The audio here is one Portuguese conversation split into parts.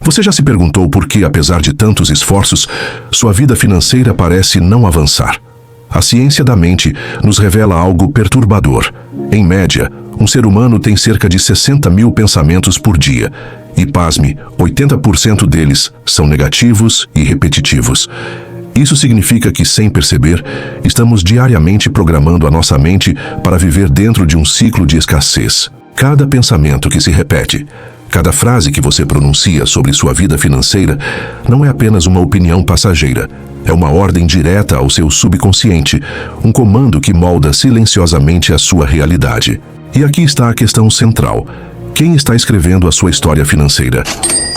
Você já se perguntou por que, apesar de tantos esforços, sua vida financeira parece não avançar? A ciência da mente nos revela algo perturbador. Em média, um ser humano tem cerca de 60 mil pensamentos por dia. E, pasme, 80% deles são negativos e repetitivos. Isso significa que, sem perceber, estamos diariamente programando a nossa mente para viver dentro de um ciclo de escassez. Cada pensamento que se repete, cada frase que você pronuncia sobre sua vida financeira não é apenas uma opinião passageira. É uma ordem direta ao seu subconsciente, um comando que molda silenciosamente a sua realidade. E aqui está a questão central. Quem está escrevendo a sua história financeira?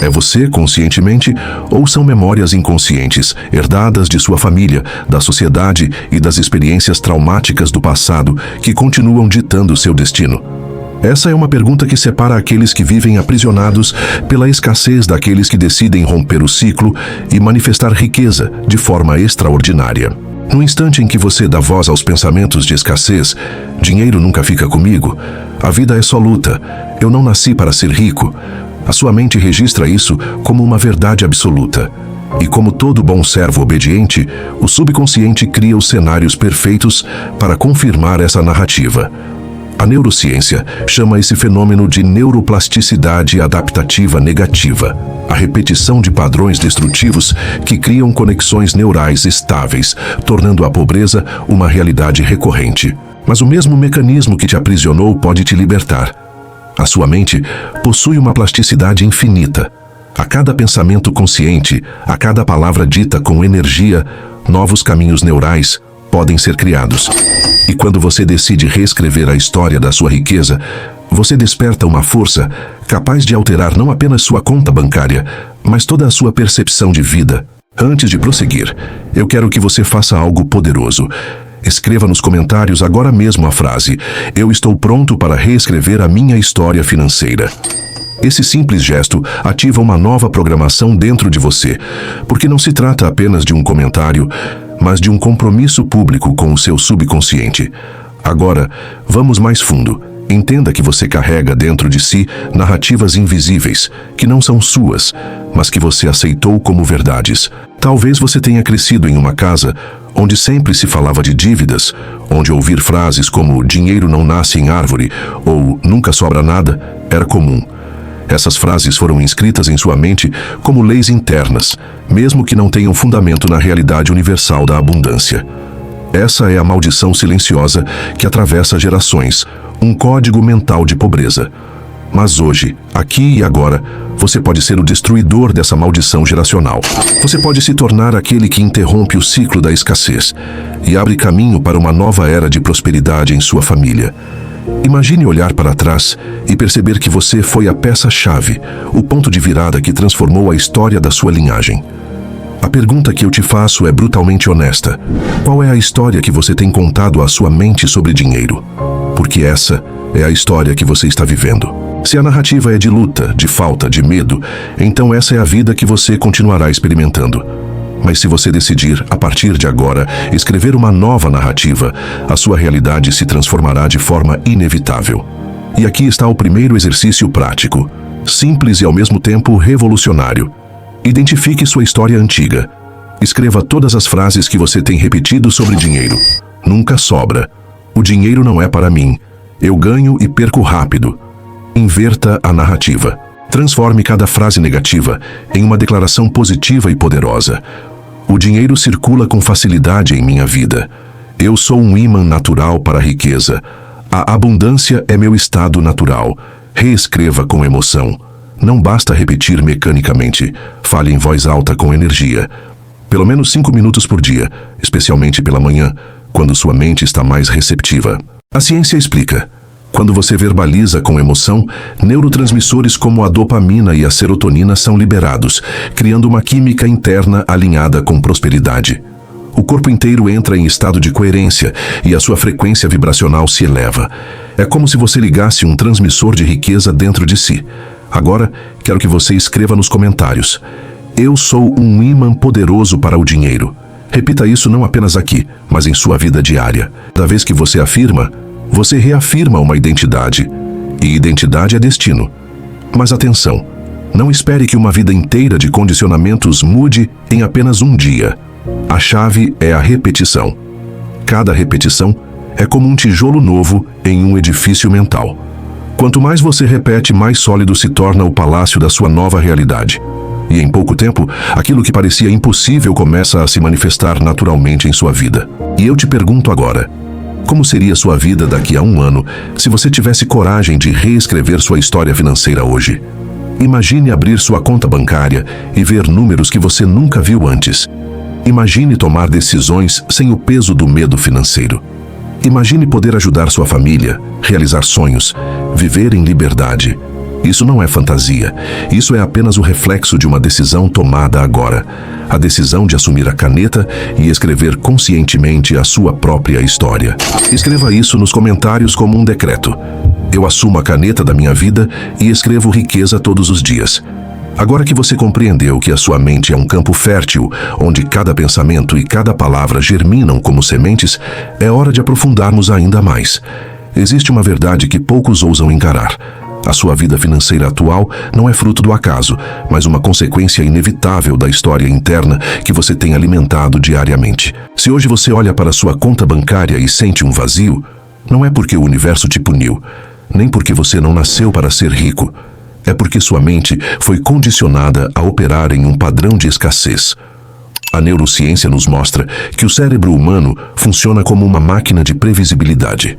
É você, conscientemente, ou são memórias inconscientes, herdadas de sua família, da sociedade e das experiências traumáticas do passado que continuam ditando seu destino? Essa é uma pergunta que separa aqueles que vivem aprisionados pela escassez daqueles que decidem romper o ciclo e manifestar riqueza de forma extraordinária. No instante em que você dá voz aos pensamentos de escassez, dinheiro nunca fica comigo, a vida é só luta, eu não nasci para ser rico, a sua mente registra isso como uma verdade absoluta. E como todo bom servo obediente, o subconsciente cria os cenários perfeitos para confirmar essa narrativa. A neurociência chama esse fenômeno de neuroplasticidade adaptativa negativa, a repetição de padrões destrutivos que criam conexões neurais estáveis, tornando a pobreza uma realidade recorrente. Mas o mesmo mecanismo que te aprisionou pode te libertar. A sua mente possui uma plasticidade infinita. A cada pensamento consciente, a cada palavra dita com energia, novos caminhos neurais podem ser criados. E quando você decide reescrever a história da sua riqueza, você desperta uma força capaz de alterar não apenas sua conta bancária, mas toda a sua percepção de vida. Antes de prosseguir, eu quero que você faça algo poderoso. Escreva nos comentários agora mesmo a frase: "Eu estou pronto para reescrever a minha história financeira". Esse simples gesto ativa uma nova programação dentro de você, porque não se trata apenas de um comentário, mas de um compromisso público com o seu subconsciente. Agora, vamos mais fundo. Entenda que você carrega dentro de si narrativas invisíveis, que não são suas, mas que você aceitou como verdades. Talvez você tenha crescido em uma casa onde sempre se falava de dívidas, onde ouvir frases como "dinheiro não nasce em árvore" ou "nunca sobra nada" era comum. Essas frases foram inscritas em sua mente como leis internas, mesmo que não tenham fundamento na realidade universal da abundância. Essa é a maldição silenciosa que atravessa gerações, um código mental de pobreza. Mas hoje, aqui e agora, você pode ser o destruidor dessa maldição geracional. Você pode se tornar aquele que interrompe o ciclo da escassez e abre caminho para uma nova era de prosperidade em sua família. Imagine olhar para trás e perceber que você foi a peça-chave, o ponto de virada que transformou a história da sua linhagem. A pergunta que eu te faço é brutalmente honesta. Qual é a história que você tem contado à sua mente sobre dinheiro? Porque essa é a história que você está vivendo. Se a narrativa é de luta, de falta, de medo, então essa é a vida que você continuará experimentando. Mas se você decidir, a partir de agora, escrever uma nova narrativa, a sua realidade se transformará de forma inevitável. E aqui está o primeiro exercício prático, simples e ao mesmo tempo revolucionário. Identifique sua história antiga. Escreva todas as frases que você tem repetido sobre dinheiro. Nunca sobra. O dinheiro não é para mim. Eu ganho e perco rápido. Inverta a narrativa. Transforme cada frase negativa em uma declaração positiva e poderosa. O dinheiro circula com facilidade em minha vida. Eu sou um ímã natural para a riqueza. A abundância é meu estado natural. Reescreva com emoção. Não basta repetir mecanicamente. Fale em voz alta com energia. Pelo menos 5 minutos por dia, especialmente pela manhã, quando sua mente está mais receptiva. A ciência explica. Quando você verbaliza com emoção, neurotransmissores como a dopamina e a serotonina são liberados, criando uma química interna alinhada com prosperidade. O corpo inteiro entra em estado de coerência e a sua frequência vibracional se eleva. É como se você ligasse um transmissor de riqueza dentro de si. Agora, quero que você escreva nos comentários: "Eu sou um ímã poderoso para o dinheiro". Repita isso não apenas aqui, mas em sua vida diária. Cada vez que você afirma, você reafirma uma identidade. E identidade é destino. Mas atenção, Não espere que uma vida inteira de condicionamentos mude em apenas um dia. A chave é a repetição. Cada repetição é como um tijolo novo em um edifício mental. Quanto mais você repete, mais sólido se torna o palácio da sua nova realidade. E em pouco tempo, aquilo que parecia impossível começa a se manifestar naturalmente em sua vida. E eu te pergunto agora, como seria sua vida daqui a um ano se você tivesse coragem de reescrever sua história financeira hoje? Imagine abrir sua conta bancária e ver números que você nunca viu antes. Imagine tomar decisões sem o peso do medo financeiro. Imagine poder ajudar sua família, realizar sonhos, viver em liberdade. Isso não é fantasia, isso é apenas o reflexo de uma decisão tomada agora. A decisão de assumir a caneta e escrever conscientemente a sua própria história. Escreva isso nos comentários como um decreto. Eu assumo a caneta da minha vida e escrevo riqueza todos os dias. Agora que você compreendeu que a sua mente é um campo fértil, onde cada pensamento e cada palavra germinam como sementes, é hora de aprofundarmos ainda mais. Existe uma verdade que poucos ousam encarar. A sua vida financeira atual não é fruto do acaso, mas uma consequência inevitável da história interna que você tem alimentado diariamente. Se hoje você olha para sua conta bancária e sente um vazio, não é porque o universo te puniu, nem porque você não nasceu para ser rico. É porque sua mente foi condicionada a operar em um padrão de escassez. A neurociência nos mostra que o cérebro humano funciona como uma máquina de previsibilidade.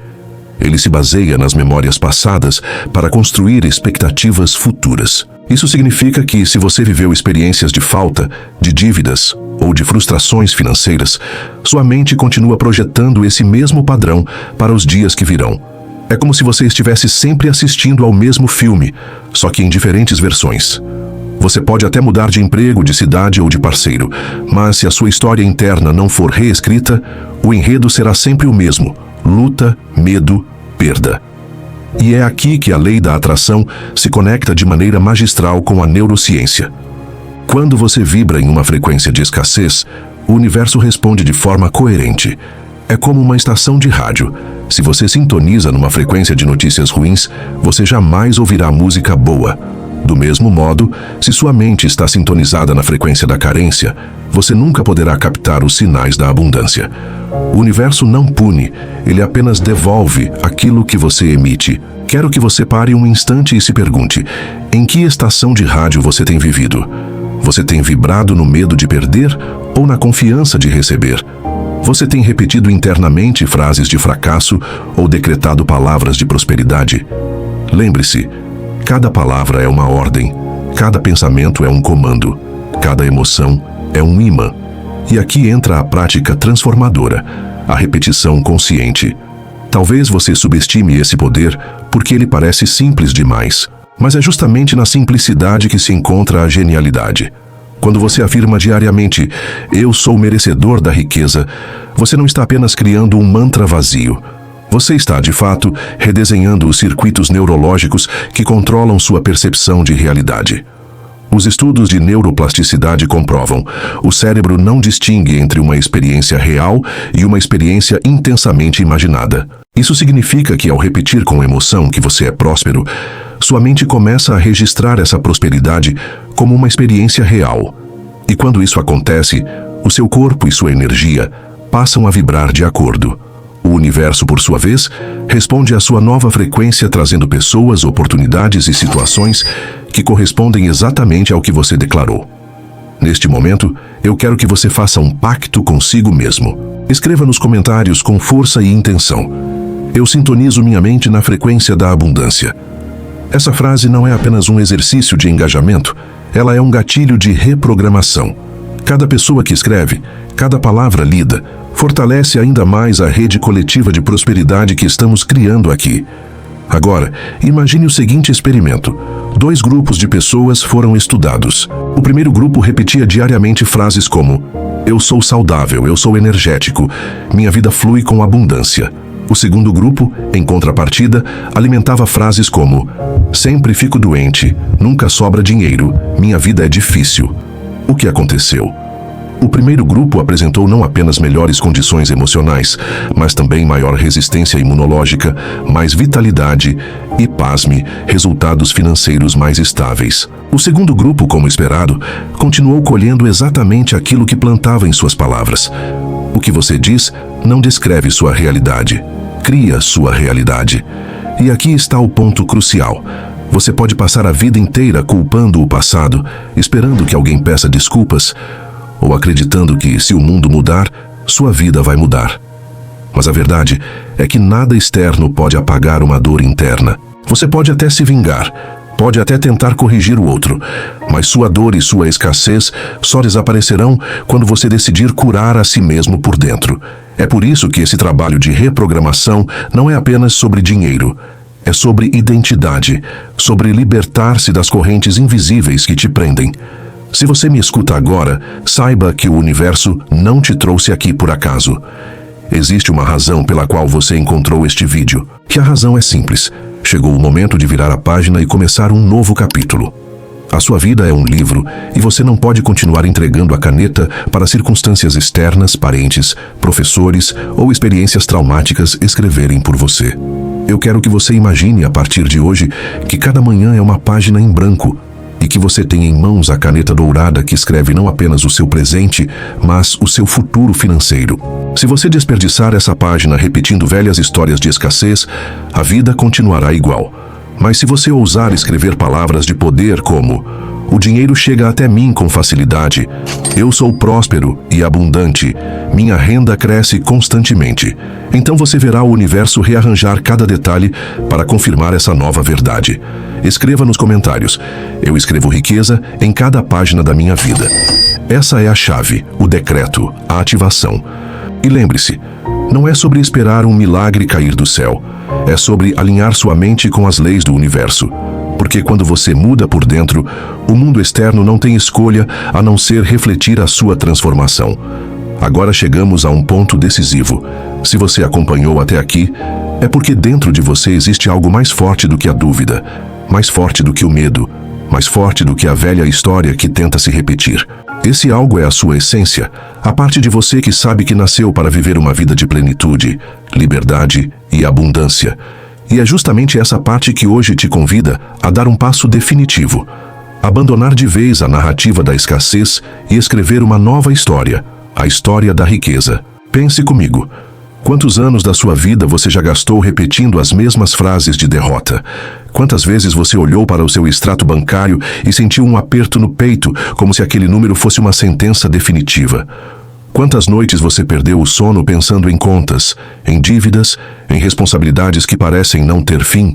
Ele se baseia nas memórias passadas para construir expectativas futuras. Isso significa que, se você viveu experiências de falta, de dívidas ou de frustrações financeiras, sua mente continua projetando esse mesmo padrão para os dias que virão. É como se você estivesse sempre assistindo ao mesmo filme, só que em diferentes versões. Você pode até mudar de emprego, de cidade ou de parceiro, mas se a sua história interna não for reescrita, o enredo será sempre o mesmo: luta, medo, perda. E é aqui que a lei da atração se conecta de maneira magistral com a neurociência. Quando você vibra em uma frequência de escassez, o universo responde de forma coerente. É como uma estação de rádio. Se você sintoniza numa frequência de notícias ruins, você jamais ouvirá música boa. Do mesmo modo, se sua mente está sintonizada na frequência da carência, você nunca poderá captar os sinais da abundância. O universo não pune, ele apenas devolve aquilo que você emite. Quero que você pare um instante e se pergunte: em que estação de rádio você tem vivido? Você tem vibrado no medo de perder ou na confiança de receber? Você tem repetido internamente frases de fracasso ou decretado palavras de prosperidade? Lembre-se, cada palavra é uma ordem, cada pensamento é um comando, cada emoção é um imã. E aqui entra a prática transformadora, a repetição consciente. Talvez você subestime esse poder porque ele parece simples demais, mas é justamente na simplicidade que se encontra a genialidade. Quando você afirma diariamente: eu sou merecedor da riqueza, você não está apenas criando um mantra vazio. Você está, de fato, redesenhando os circuitos neurológicos que controlam sua percepção de realidade. Os estudos de neuroplasticidade comprovam: o cérebro não distingue entre uma experiência real e uma experiência intensamente imaginada. Isso significa que, ao repetir com emoção que você é próspero, sua mente começa a registrar essa prosperidade como uma experiência real. E quando isso acontece, o seu corpo e sua energia passam a vibrar de acordo. O universo, por sua vez, responde à sua nova frequência, trazendo pessoas, oportunidades e situações que correspondem exatamente ao que você declarou. Neste momento, eu quero que você faça um pacto consigo mesmo. Escreva nos comentários com força e intenção: eu sintonizo minha mente na frequência da abundância. Essa frase não é apenas um exercício de engajamento, ela é um gatilho de reprogramação. Cada pessoa que escreve, cada palavra lida, fortalece ainda mais a rede coletiva de prosperidade que estamos criando aqui. Agora, imagine o seguinte experimento. 2 grupos de pessoas foram estudados. O primeiro grupo repetia diariamente frases como: eu sou saudável, eu sou energético, minha vida flui com abundância. O segundo grupo, em contrapartida, alimentava frases como: sempre fico doente, nunca sobra dinheiro, minha vida é difícil. O que aconteceu? O primeiro grupo apresentou não apenas melhores condições emocionais, mas também maior resistência imunológica, mais vitalidade e pasme, resultados financeiros mais estáveis. O segundo grupo, como esperado, continuou colhendo exatamente aquilo que plantava em suas palavras. O que você diz não descreve sua realidade, cria sua realidade. E aqui está o ponto crucial. Você pode passar a vida inteira culpando o passado, esperando que alguém peça desculpas, ou acreditando que, se o mundo mudar, sua vida vai mudar. Mas a verdade é que nada externo pode apagar uma dor interna. Você pode até se vingar, pode até tentar corrigir o outro, mas sua dor e sua escassez só desaparecerão quando você decidir curar a si mesmo por dentro. É por isso que esse trabalho de reprogramação não é apenas sobre dinheiro. É sobre identidade, sobre libertar-se das correntes invisíveis que te prendem. Se você me escuta agora, saiba que o universo não te trouxe aqui por acaso. Existe uma razão pela qual você encontrou este vídeo. E a razão é simples. Chegou o momento de virar a página e começar um novo capítulo. A sua vida é um livro e você não pode continuar entregando a caneta para circunstâncias externas, parentes, professores ou experiências traumáticas escreverem por você. Eu quero que você imagine a partir de hoje que cada manhã é uma página em branco e que você tem em mãos a caneta dourada que escreve não apenas o seu presente, mas o seu futuro financeiro. Se você desperdiçar essa página repetindo velhas histórias de escassez, a vida continuará igual. Mas se você ousar escrever palavras de poder como: o dinheiro chega até mim com facilidade, eu sou próspero e abundante, minha renda cresce constantemente, então você verá o universo rearranjar cada detalhe para confirmar essa nova verdade. Escreva nos comentários: eu escrevo riqueza em cada página da minha vida. Essa é a chave, o decreto, a ativação. E lembre-se, não é sobre esperar um milagre cair do céu. É sobre alinhar sua mente com as leis do universo. Porque quando você muda por dentro, o mundo externo não tem escolha a não ser refletir a sua transformação. Agora chegamos a um ponto decisivo. Se você acompanhou até aqui, é porque dentro de você existe algo mais forte do que a dúvida, mais forte do que o medo, mais forte do que a velha história que tenta se repetir. Esse algo é a sua essência, a parte de você que sabe que nasceu para viver uma vida de plenitude, liberdade e abundância. E é justamente essa parte que hoje te convida a dar um passo definitivo, abandonar de vez a narrativa da escassez e escrever uma nova história, a história da riqueza. Pense comigo. Quantos anos da sua vida você já gastou repetindo as mesmas frases de derrota? Quantas vezes você olhou para o seu extrato bancário e sentiu um aperto no peito, como se aquele número fosse uma sentença definitiva? Quantas noites você perdeu o sono pensando em contas, em dívidas, em responsabilidades que parecem não ter fim?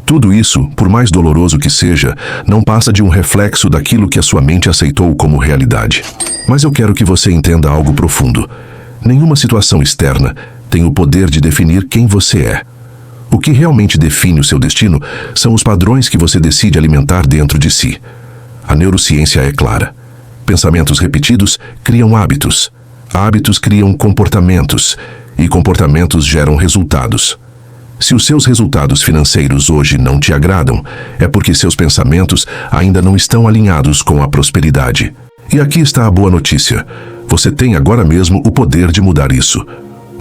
Tudo isso, por mais doloroso que seja, não passa de um reflexo daquilo que a sua mente aceitou como realidade. Mas eu quero que você entenda algo profundo. Nenhuma situação externa tem o poder de definir quem você é. O que realmente define o seu destino são os padrões que você decide alimentar dentro de si. A neurociência é clara. Pensamentos repetidos criam hábitos. Hábitos criam comportamentos. E comportamentos geram resultados. Se os seus resultados financeiros hoje não te agradam, é porque seus pensamentos ainda não estão alinhados com a prosperidade. E aqui está a boa notícia. Você tem agora mesmo o poder de mudar isso.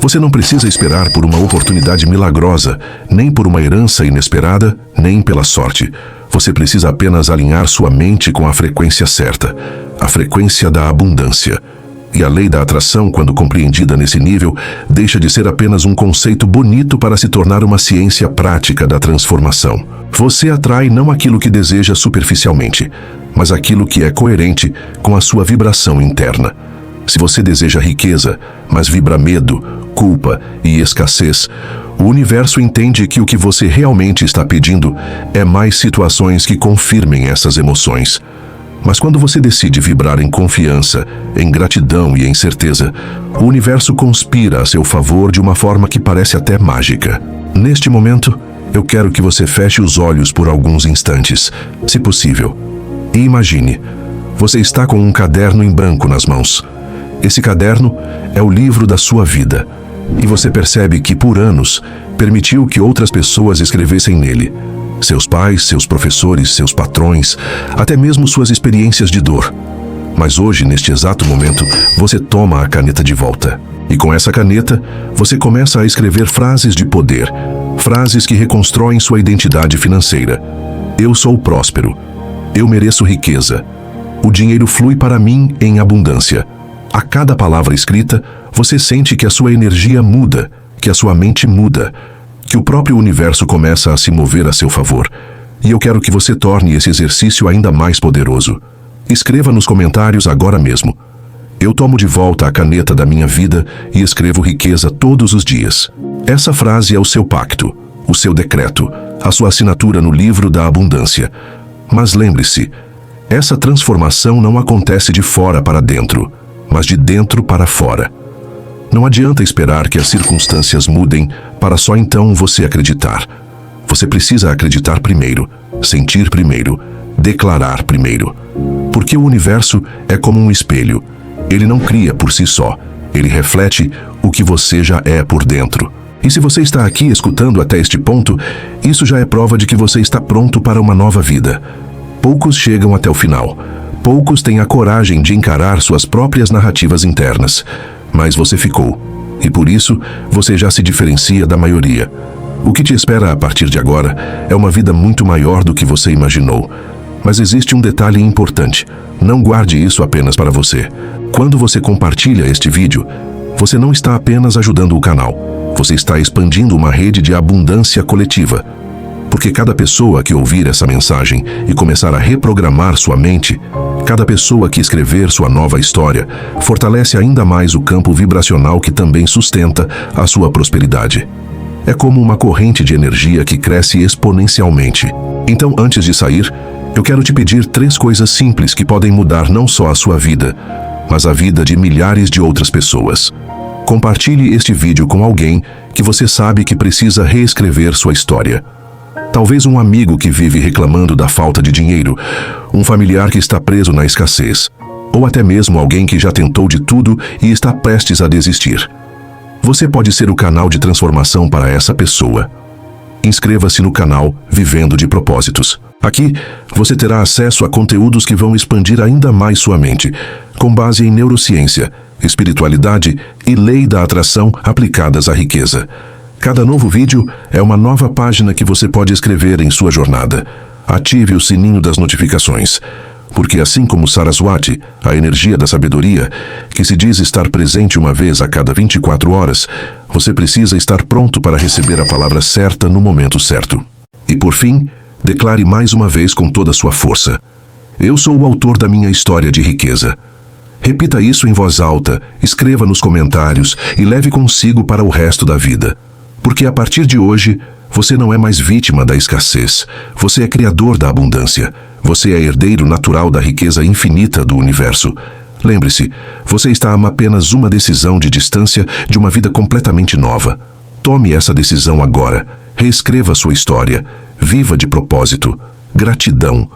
Você não precisa esperar por uma oportunidade milagrosa, nem por uma herança inesperada, nem pela sorte. Você precisa apenas alinhar sua mente com a frequência certa, a frequência da abundância. E a lei da atração, quando compreendida nesse nível, deixa de ser apenas um conceito bonito para se tornar uma ciência prática da transformação. Você atrai não aquilo que deseja superficialmente, mas aquilo que é coerente com a sua vibração interna. Se você deseja riqueza, mas vibra medo, culpa e escassez, o universo entende que o que você realmente está pedindo é mais situações que confirmem essas emoções. Mas quando você decide vibrar em confiança, em gratidão e em certeza, o universo conspira a seu favor de uma forma que parece até mágica. Neste momento, eu quero que você feche os olhos por alguns instantes, se possível. E imagine, você está com um caderno em branco nas mãos. Esse caderno é o livro da sua vida. E você percebe que, por anos, permitiu que outras pessoas escrevessem nele. Seus pais, seus professores, seus patrões, até mesmo suas experiências de dor. Mas hoje, neste exato momento, você toma a caneta de volta. E com essa caneta, você começa a escrever frases de poder. Frases que reconstroem sua identidade financeira. Eu sou próspero. Eu mereço riqueza. O dinheiro flui para mim em abundância. A cada palavra escrita, você sente que a sua energia muda, que a sua mente muda, que o próprio universo começa a se mover a seu favor. E eu quero que você torne esse exercício ainda mais poderoso. Escreva nos comentários agora mesmo. Eu tomo de volta a caneta da minha vida e escrevo riqueza todos os dias. Essa frase é o seu pacto, o seu decreto, a sua assinatura no livro da abundância. Mas lembre-se, essa transformação não acontece de fora para dentro, mas de dentro para fora. Não adianta esperar que as circunstâncias mudem para só então você acreditar. Você precisa acreditar primeiro, sentir primeiro, declarar primeiro. Porque o universo é como um espelho. Ele não cria por si só. Ele reflete o que você já é por dentro. E se você está aqui escutando até este ponto, isso já é prova de que você está pronto para uma nova vida. Poucos chegam até o final. Poucos têm a coragem de encarar suas próprias narrativas internas. Mas você ficou. E por isso, você já se diferencia da maioria. O que te espera a partir de agora é uma vida muito maior do que você imaginou. Mas existe um detalhe importante. Não guarde isso apenas para você. Quando você compartilha este vídeo, você não está apenas ajudando o canal. Você está expandindo uma rede de abundância coletiva. Porque cada pessoa que ouvir essa mensagem e começar a reprogramar sua mente, cada pessoa que escrever sua nova história, fortalece ainda mais o campo vibracional que também sustenta a sua prosperidade. É como uma corrente de energia que cresce exponencialmente. Então, antes de sair, eu quero te pedir 3 coisas simples que podem mudar não só a sua vida, mas a vida de milhares de outras pessoas. Compartilhe este vídeo com alguém que você sabe que precisa reescrever sua história. Talvez um amigo que vive reclamando da falta de dinheiro, um familiar que está preso na escassez, ou até mesmo alguém que já tentou de tudo e está prestes a desistir. Você pode ser o canal de transformação para essa pessoa. Inscreva-se no canal Vivendo de Propósitos. Aqui, você terá acesso a conteúdos que vão expandir ainda mais sua mente, com base em neurociência, espiritualidade e lei da atração aplicadas à riqueza. Cada novo vídeo é uma nova página que você pode escrever em sua jornada. Ative o sininho das notificações, porque assim como Saraswati, a energia da sabedoria, que se diz estar presente uma vez a cada 24 horas, você precisa estar pronto para receber a palavra certa no momento certo. E por fim, declare mais uma vez com toda a sua força: eu sou o autor da minha história de riqueza. Repita isso em voz alta, escreva nos comentários e leve consigo para o resto da vida. Porque a partir de hoje, você não é mais vítima da escassez. Você é criador da abundância. Você é herdeiro natural da riqueza infinita do universo. Lembre-se, você está a apenas uma decisão de distância de uma vida completamente nova. Tome essa decisão agora. Reescreva sua história. Viva de propósito. Gratidão.